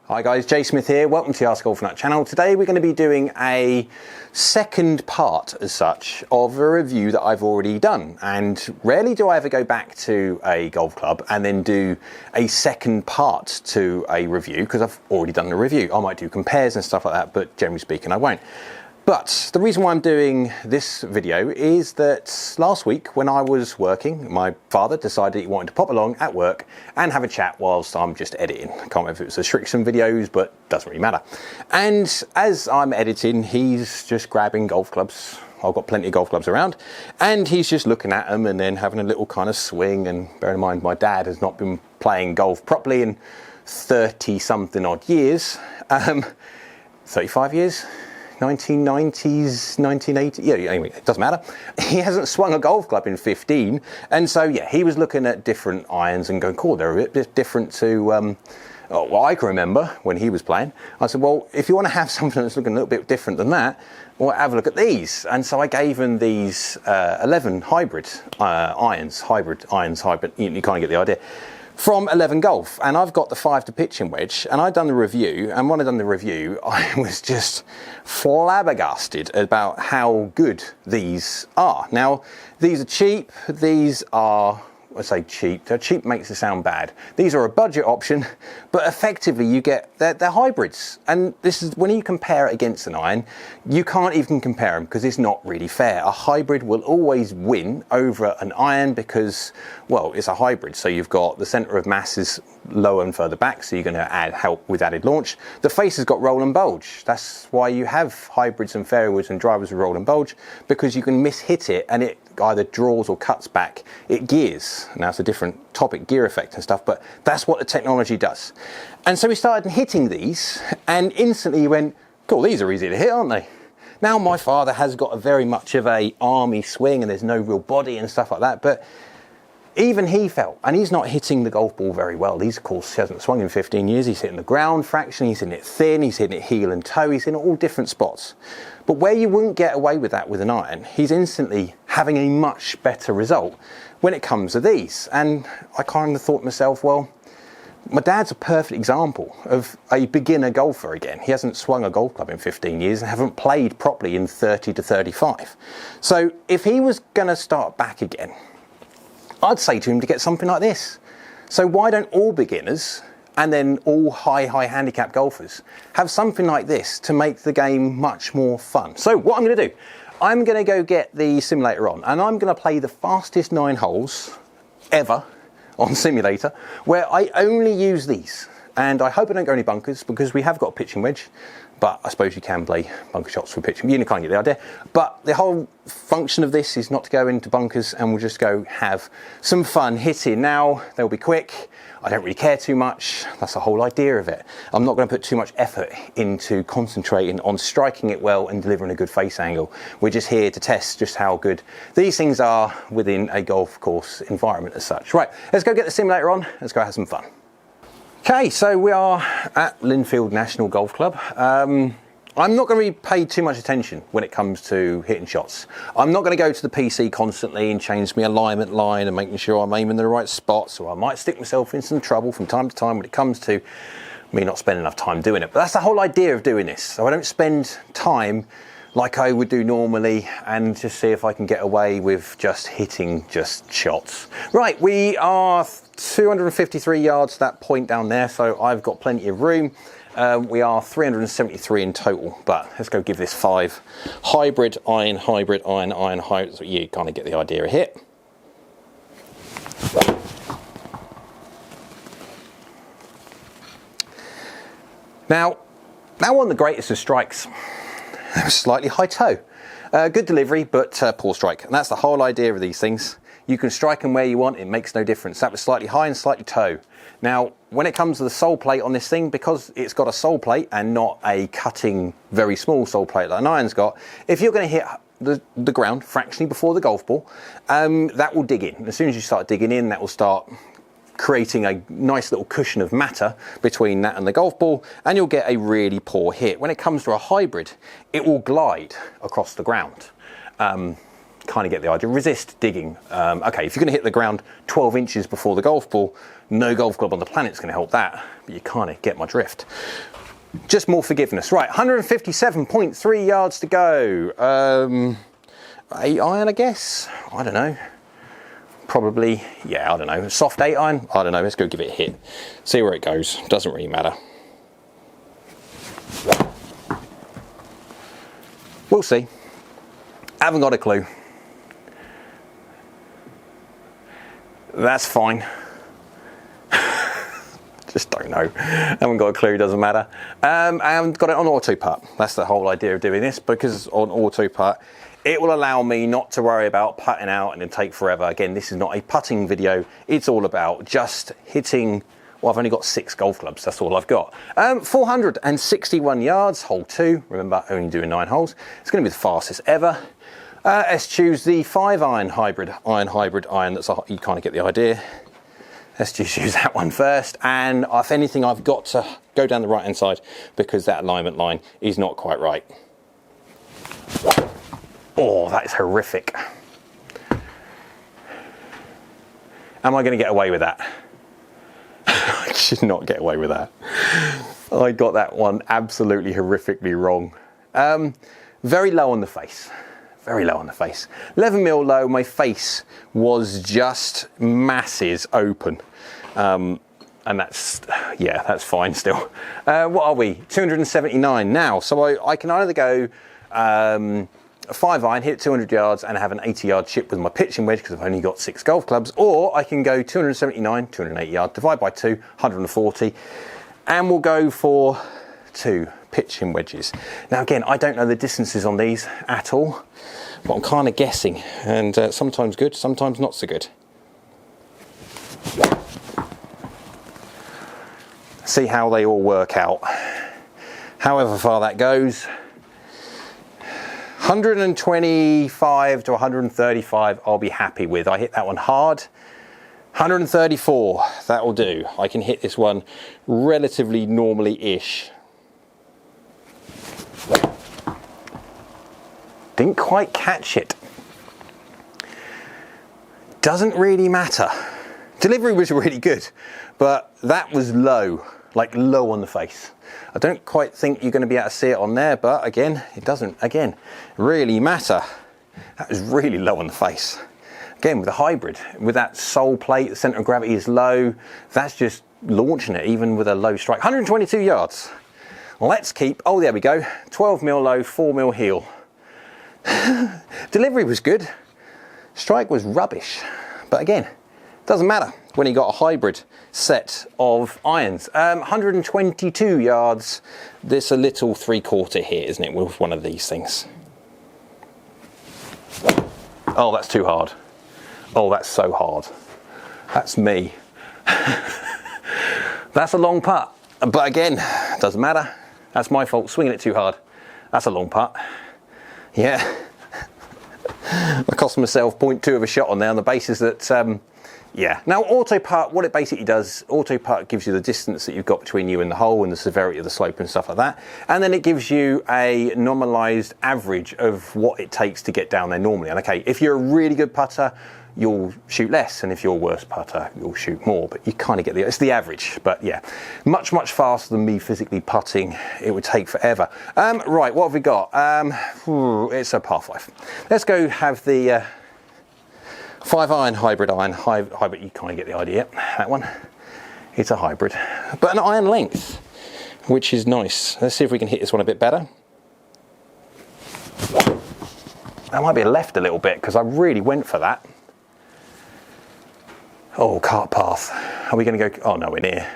Hi guys, Jay Smith here. Welcome to the AskGolfNut channel. Today we're going to be doing a second part, as such, of a review that I've already done. And rarely do I ever go back to a golf club and then do a second part to a review, because I've already done the review. I might do compares and stuff like that, but generally speaking I won't. But the reason why I'm doing this video is that last week when I was working, my father decided he wanted to pop along at work and have a chat whilst I'm just editing. I can't remember if it was restriction videos, but doesn't really matter. And as I'm editing, he's just grabbing golf clubs. I've got plenty of golf clubs around, and he's just looking at them and then having a little kind of swing. And bear in mind, my dad has not been playing golf properly in 30 something odd years, 35 years. 1990s, 1980s, yeah, anyway, it doesn't matter. He hasn't swung a golf club in 15, and so yeah, he was looking at different irons and going, cool, they're a bit different to what I can remember when he was playing. I said, well, if you want to have something that's looking a little bit different than that, well, have a look at these. And so I gave him these 11 hybrid irons, you kind of get the idea, from 11 Golf. And I've got the 5 to pitching wedge, and I've done the review, and when I done the review I was just flabbergasted about how good these are. Now, these are cheap. These are, I say cheap, cheap makes it sound bad. These are a budget option, but effectively you get, they're hybrids. And this is, when you compare it against an iron, you can't even compare them because it's not really fair. A hybrid will always win over an iron because, well, it's a hybrid. So you've got the center of mass is lower and further back, so you're going to add help with added launch. The face has got roll and bulge. That's why you have hybrids and fairways and drivers with roll and bulge, because you can mishit it and it either draws or cuts back, it gears. Now it's a different topic, gear effect and stuff, but that's what the technology does. And so we started hitting these, and instantly he went, cool, these are easy to hit, aren't they? Now my father has got a very much of a army swing and there's no real body and stuff like that, but even he felt, and he's not hitting the golf ball very well. These, of course, he hasn't swung in 15 years. He's hitting the ground fraction, he's hitting it thin, he's hitting it heel and toe, he's in all different spots. But where you wouldn't get away with that with an iron, he's instantly having a much better result when it comes to these. And I kind of thought to myself, well, my dad's a perfect example of a beginner golfer again. He hasn't swung a golf club in 15 years and haven't played properly in 30 to 35. So if he was going to start back again, I'd say to him to get something like this. So why don't all beginners and then all high handicap golfers have something like this to make the game much more fun? So what I'm going to do, I'm going to go get the simulator on, and I'm going to play the fastest 9 holes ever on simulator, where I only use these. And I hope I don't go any bunkers, because we have got a pitching wedge, but I suppose you can play bunker shots with pitching. You can't get the idea. But the whole function of this is not to go into bunkers, and we'll just go have some fun hitting. Now, they'll be quick. I don't really care too much. That's the whole idea of it. I'm not going to put too much effort into concentrating on striking it well and delivering a good face angle. We're just here to test just how good these things are within a golf course environment as such. Right, let's go get the simulator on. Let's go have some fun. Okay, so we are at Linfield National Golf Club. I'm not going to pay too much attention when it comes to hitting shots. I'm not going to go to the PC constantly and change my alignment line and making sure I'm aiming the right spots, or I might stick myself in some trouble from time to time when it comes to me not spending enough time doing it. But that's the whole idea of doing this. So I don't spend time like I would do normally and just see if I can get away with just hitting just shots. Right, we are 253 yards to that point down there, so I've got plenty of room. We are 373 in total, but let's go give this 5. Hybrid, iron, hybrid, iron, iron, hybrid. So you kind of get the idea of hit. Now on the greatest of strikes, slightly high toe. Good delivery, but poor strike. And that's the whole idea of these things. You can strike them where you want, it makes no difference. That was slightly high and slightly toe. Now, when it comes to the sole plate on this thing, because it's got a sole plate and not a cutting, very small sole plate like an iron's got, if you're going to hit the ground fractionally before the golf ball, that will dig in. As soon as you start digging in, that will start creating a nice little cushion of matter between that and the golf ball, and you'll get a really poor hit. When it comes to a hybrid, it will glide across the ground. kind of get the idea. Resist digging. Okay, if you're going to hit the ground 12 inches before the golf ball, no golf club on the planet's going to help that, but you kind of get my drift. Just more forgiveness. Right, 157.3 yards to go. 8 iron, I guess. I don't know. Probably, yeah, I don't know. Soft 8 iron? I don't know. Let's go give it a hit. See where it goes. Doesn't really matter. We'll see. Haven't got a clue. That's fine. Just don't know. Haven't got a clue, doesn't matter. I haven't got it on auto putt. That's the whole idea of doing this, because on auto putt, it will allow me not to worry about putting out and it'll take forever. Again, this is not a putting video. It's all about just hitting. Well, I've only got 6 golf clubs. That's all I've got. 461 yards, hole 2. Remember, only doing 9 holes. It's going to be the fastest ever. Let's choose the 5 iron hybrid iron. That's you kind of get the idea. Let's just use that one first. And if anything, I've got to go down the right hand side because that alignment line is not quite right. Oh, that is horrific. Am I going to get away with that? I should not get away with that. I got that one absolutely horrifically wrong. Very low on the face. Very low on the face. 11 mil low, my face was just masses open. And that's, yeah, that's fine still. What are we? 279 now. So I can either go a 5 iron, hit 200 yards and have an 80-yard chip with my pitching wedge because I've only got 6 golf clubs, or I can go 279, 280 yards, divide by 2, 140, and we'll go for 2 pitching wedges. Now again, I don't know the distances on these at all, but I'm kind of guessing, and sometimes good, sometimes not so good. See how they all work out. However far that goes. 125 to 135 I'll be happy with. I hit that one hard. 134, that will do. I can hit this one relatively normally-ish. Didn't quite catch it. Doesn't really matter. Delivery was really good, but that was low, like low on the face. I don't quite think you're going to be able to see it on there, but again, it doesn't, again, really matter. That was really low on the face. Again, with a hybrid, with that sole plate, the centre of gravity is low. That's just launching it, even with a low strike. 122 yards. Let's keep, oh, there we go. 12 mil low, 4 mil heel. Delivery was good. Strike was rubbish. But again, doesn't matter when you got a hybrid set of irons. 122 yards. There's a little 3/4 here, isn't it, with one of these things? Oh, that's too hard. Oh, that's so hard. That's me. That's a long putt. But again, doesn't matter. That's my fault, swinging it too hard. That's a long putt. Yeah. I cost myself 0.2 of a shot on there on the basis that, yeah. Now, auto putt, what it basically does, auto putt gives you the distance that you've got between you and the hole and the severity of the slope and stuff like that. And then it gives you a normalized average of what it takes to get down there normally. And okay, if you're a really good putter, you'll shoot less, and if you're a worse putter, you'll shoot more, but you kind of get it's the average. But yeah, much faster than me physically putting. It would take forever. Right, what have we got? It's a par 5. Let's go have the 5 iron hybrid. You kind of get the idea. That one, it's a hybrid, but an iron length, which is nice. Let's see if we can hit this one a bit better. That might be left a little bit because I really went for that. Oh, cart path. Are we going to go? Oh, no, we're near.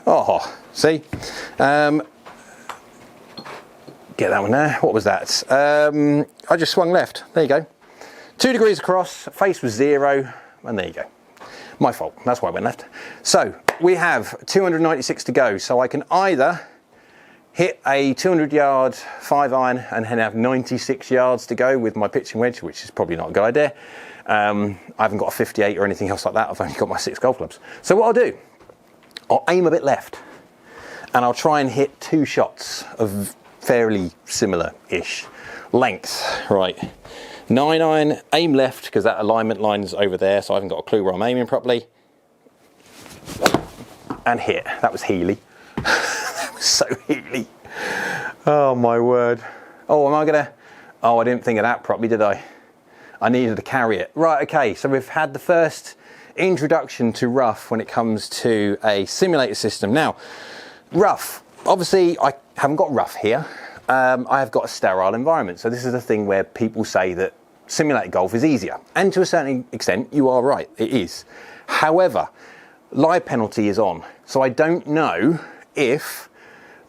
Oh, see? Get that one there. What was that? I just swung left. There you go. 2 degrees across, face was 0, and there you go. My fault. That's why I went left. So we have 296 to go. So I can either hit a 200-yard 5 iron and then have 96 yards to go with my pitching wedge, which is probably not a good idea. I haven't got a 58 or anything else like that. I've only got my 6 golf clubs. So what I'll do, I'll aim a bit left and I'll try and hit 2 shots of fairly similar-ish length. Right, 9-iron, aim left, because that alignment line's over there, so I haven't got a clue where I'm aiming properly. And hit. That was Healy. That was so Healy. Oh my word. Oh, am I gonna... Oh, I didn't think of that properly, did I? I needed to carry it. Right, okay, so we've had the first introduction to rough when it comes to a simulator system. Now, rough. Obviously, I haven't got rough here. I have got a sterile environment. So this is a thing where people say that simulated golf is easier. And to a certain extent, you are right, it is. However, live penalty is on. So I don't know if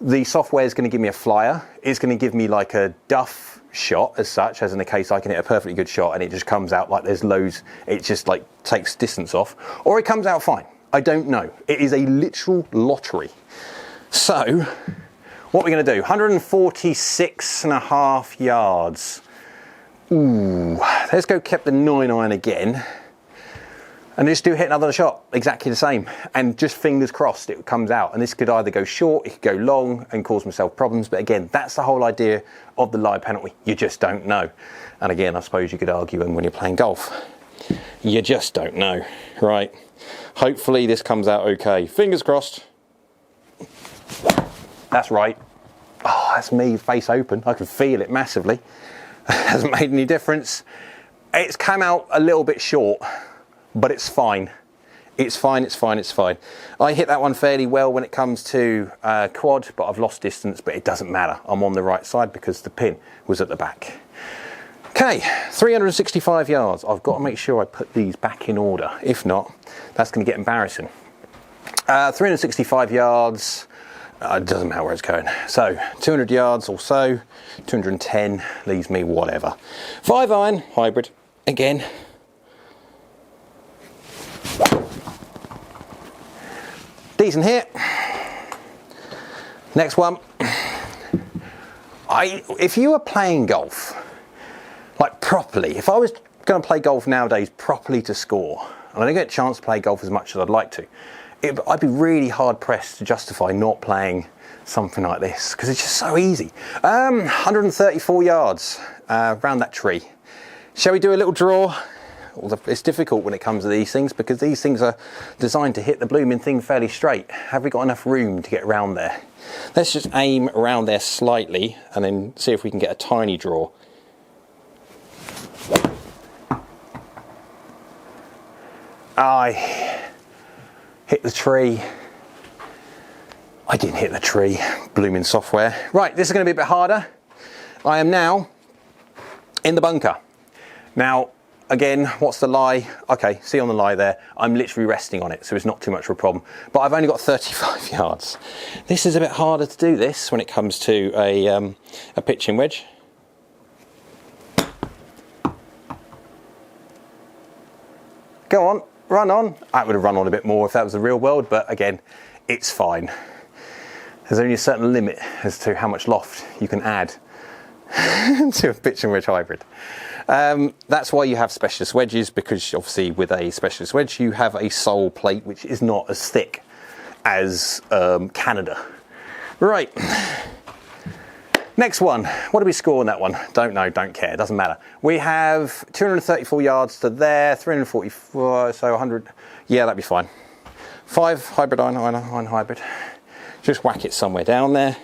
the software is going to give me a flyer. It's going to give me like a duff shot as such, as in the case I can hit a perfectly good shot and it just comes out like there's loads, it just like takes distance off, or it comes out fine. I don't know. It is a literal lottery. So what we're going to do, 146.5 yards. Ooh, let's go keep the 9-iron again. And just hit another shot, exactly the same. And just fingers crossed it comes out. And this could either go short, it could go long and cause myself problems. But again, that's the whole idea of the live penalty. You just don't know. And again, I suppose you could argue when you're playing golf. You just don't know, right? Hopefully this comes out okay. Fingers crossed. That's right. Oh, that's me, face open. I can feel it massively. Hasn't made any difference. It's come out a little bit short, but it's fine. It's fine, it's fine, it's fine. I hit that one fairly well when it comes to quad, but I've lost distance, but it doesn't matter. I'm on the right side because the pin was at the back. Okay, 365 yards. I've got to make sure I put these back in order. If not, that's going to get embarrassing. 365 yards. It doesn't matter where it's going. So 200 yards or so, 210 leaves me whatever. 5-iron hybrid again. Decent hit. Next one. If you were playing golf, like properly, if I was going to play golf nowadays properly to score, and I don't get a chance to play golf as much as I'd like to, I'd be really hard pressed to justify not playing something like this because it's just so easy. 134 yards around that tree. Shall we do a little draw? It's difficult when it comes to these things because these things are designed to hit the blooming thing fairly straight. Have we got enough room to get around there? Let's just aim around there slightly and then see if we can get a tiny draw. I hit the tree. I didn't hit the tree. Blooming software. Right, this is going to be a bit harder. I am now in the bunker. Now, again, what's the lie? Okay, see on the lie there, I'm literally resting on it, so it's not too much of a problem. But I've only got 35 yards. This is a bit harder to do this when it comes to a pitching wedge. Go on, run on. I would have run on a bit more if that was the real world, but again, it's fine. There's only a certain limit as to how much loft you can add to a pitching wedge hybrid. That's why you have specialist wedges, because obviously with a specialist wedge you have a sole plate which is not as thick as Canada. Right, next one. What do we score on that one? Don't know, don't care, doesn't matter. We have 234 yards to there, 344, so 100. Yeah, that'd be fine. 5 hybrid iron hybrid. Just whack it somewhere down there.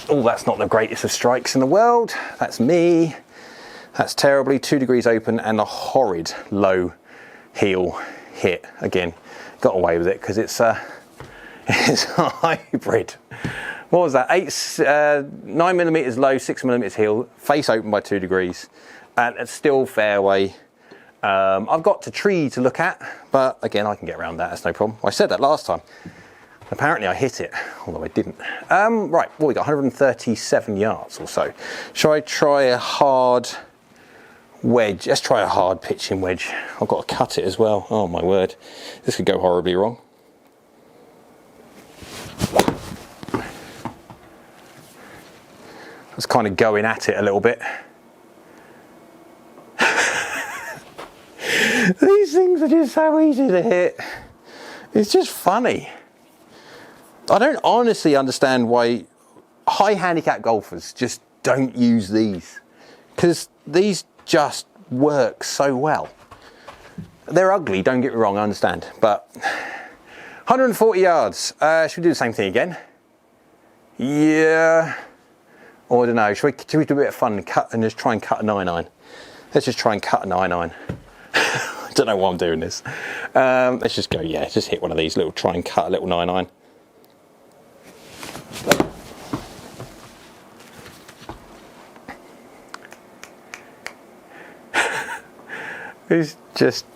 Oh, that's not the greatest of strikes in the world. That's me. That's terribly 2 degrees open and a horrid low heel hit. Again, got away with it because it's a hybrid. What was that? 9 millimeters low, 6 millimeters heel, face open by 2 degrees, and it's still fairway. I've got the tree to look at, but again, I can get around that. That's no problem. I said that last time. Apparently I hit it, although I didn't. Right, well, we got 137 yards or so. Shall I try a hard wedge? Let's try a hard pitching wedge. I've got to cut it as well. Oh my word, this could go horribly wrong. I was kind of going at it a little bit. These things are just so easy to hit. It's just funny. I don't honestly understand why high handicap golfers just don't use these, because these just work so well. They're ugly, don't get me wrong, I understand, but 140 yards. Should we do the same thing again? Yeah. Or I don't know, should we do a bit of fun and just try and cut a 9-iron? Let's just try and cut a 9-iron. I don't know why I'm doing this. Let's just go, yeah, just hit one of these try and cut a little 9-iron. It's just,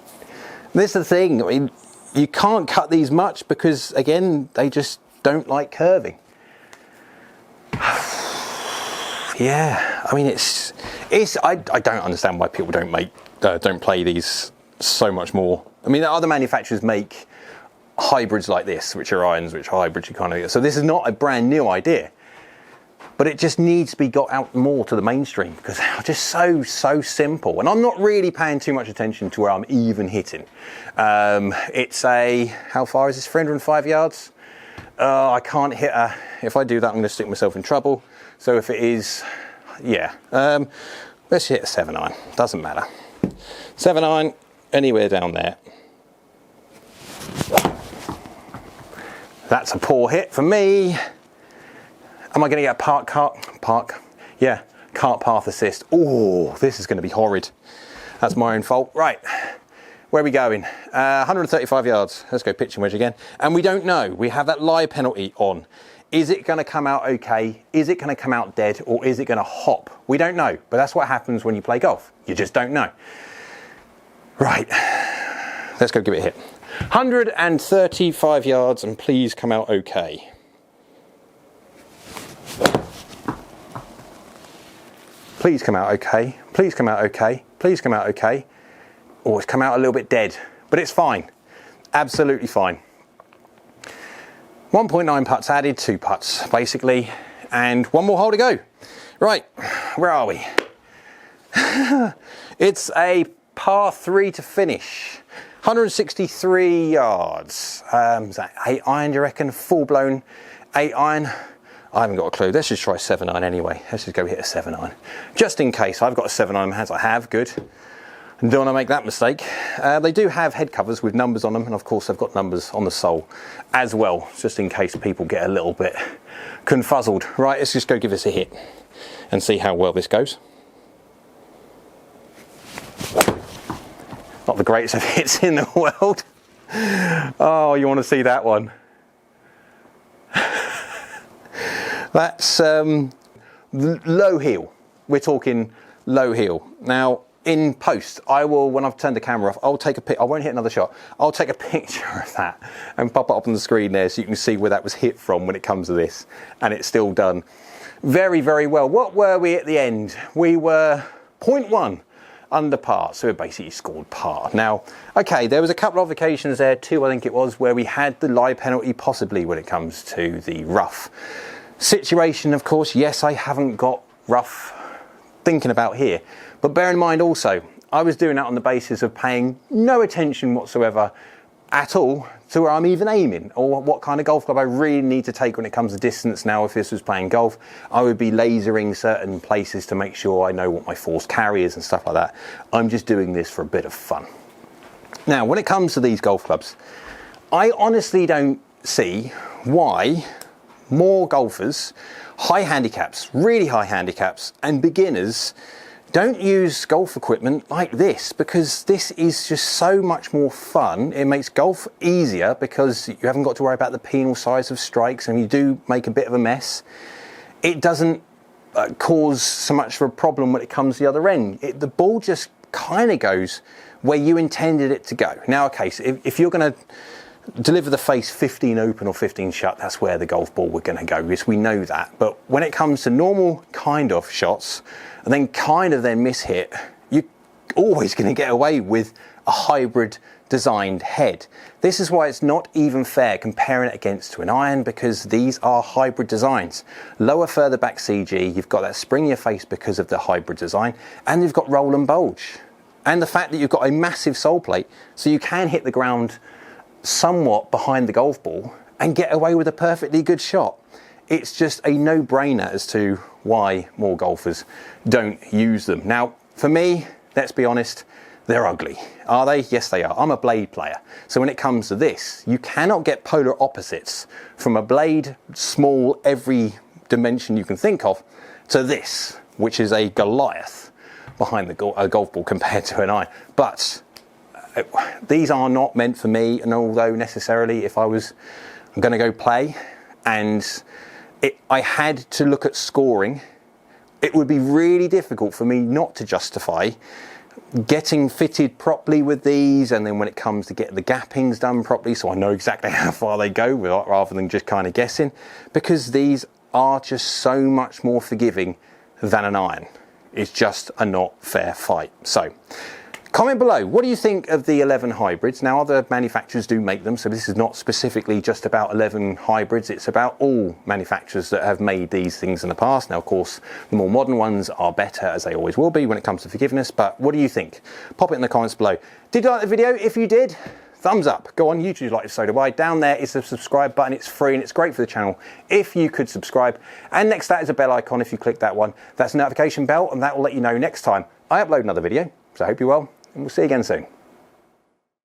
this is the thing, I mean, you can't cut these much because, again, they just don't like curving. Yeah, I mean, I don't understand why people don't play these so much more. I mean, other manufacturers make hybrids like this, which are irons, which are hybrids, you kind of, so this is not a brand new idea, but it just needs to be got out more to the mainstream because they're just so simple. And I'm not really paying too much attention to where I'm even hitting. It's how far is this, 305 yards? I can't hit if I do that, I'm going to stick myself in trouble. So if it is, yeah, let's hit a 7-iron, doesn't matter. 7-iron, anywhere down there. That's a poor hit for me. Am I going to get a cart path assist? Oh, this is going to be horrid. That's my own fault. Right, where are we going? 135 yards. Let's go pitching wedge again. And we don't know. We have that lie penalty on. Is it going to come out okay? Is it going to come out dead? Or is it going to hop? We don't know. But that's what happens when you play golf. You just don't know. Right, let's go give it a hit. 135 yards and please come out okay. Please come out okay. Please come out okay. Please come out okay. Oh, it's come out a little bit dead, but it's fine. Absolutely fine. 1.9 putts added, 2 putts basically, and one more hole to go. Right, where are we? It's a par 3 to finish. 163 yards. Is that 8-iron, do you reckon? Full blown 8-iron. I haven't got a clue. Let's just try 7-iron anyway. Let's just go hit a 7-iron. Just in case. I've got a 7-iron in my hands. I have, good. Don't want to make that mistake. They do have head covers with numbers on them, and of course they've got numbers on the sole as well, just in case people get a little bit confuzzled. Right, let's just go give this a hit and see how well this goes. Not the greatest of hits in the world. Oh, you want to see that one? That's low heel. We're talking low heel. Now, in post, I will, when I've turned the camera off, I'll take a pic. I won't hit another shot. I'll take a picture of that and pop it up on the screen there so you can see where that was hit from when it comes to this. And it's still done very, very well. What were we at the end? We were 0.1 under par, so we basically scored par. Now, okay, there was a couple of occasions there, 2 I think it was, where we had the lie penalty possibly when it comes to the rough situation. Of course, yes, I haven't got rough thinking about here, but bear in mind also, I was doing that on the basis of paying no attention whatsoever at all to where I'm even aiming or what kind of golf club I really need to take when it comes to distance. Now, if this was playing golf, I would be lasering certain places to make sure I know what my force carry is and stuff like that. I'm just doing this for a bit of fun. Now, when it comes to these golf clubs, I honestly don't see why more golfers, high handicaps, really high handicaps, and beginners don't use golf equipment like this, because this is just so much more fun. It makes golf easier because you haven't got to worry about the penal size of strikes, and you do make a bit of a mess. It doesn't cause so much of a problem when it comes to the other end. The ball just kind of goes where you intended it to go. Now, okay, so if you're going to deliver the face 15 open or 15 shut, that's where the golf ball we're going to go. Yes, we know that. But when it comes to normal kind of shots, and then kind of then miss hit, you're always going to get away with a hybrid designed head. This is why it's not even fair comparing it against to an iron, because these are hybrid designs. Lower, further back CG, you've got that springier face because of the hybrid design, and you've got roll and bulge. And the fact that you've got a massive sole plate, so you can hit the ground somewhat behind the golf ball and get away with a perfectly good shot. It's just a no-brainer as to why more golfers don't use them. Now, for me, let's be honest, they're ugly. Are they? Yes, they are. I'm a blade player. So when it comes to this, you cannot get polar opposites from a blade, small, every dimension you can think of, to this, which is a Goliath behind the golf ball compared to an iron. But these are not meant for me, and although necessarily if I was going to go play and I had to look at scoring, it would be really difficult for me not to justify getting fitted properly with these, and then when it comes to getting the gappings done properly so I know exactly how far they go rather than just kind of guessing, because these are just so much more forgiving than an iron. It's just a not fair fight. So comment below, what do you think of the 11 hybrids? Now, other manufacturers do make them, so this is not specifically just about 11 hybrids, it's about all manufacturers that have made these things in the past. Now, of course, the more modern ones are better, as they always will be when it comes to forgiveness, but what do you think? Pop it in the comments below. Did you like the video? If you did, thumbs up. Go on YouTube, like it, so do I. Down there is the subscribe button. It's free and it's great for the channel if you could subscribe. And next to that is a bell icon. If you click that one, that's a notification bell, and that will let you know next time I upload another video. So I hope you're well, and we'll see you again soon.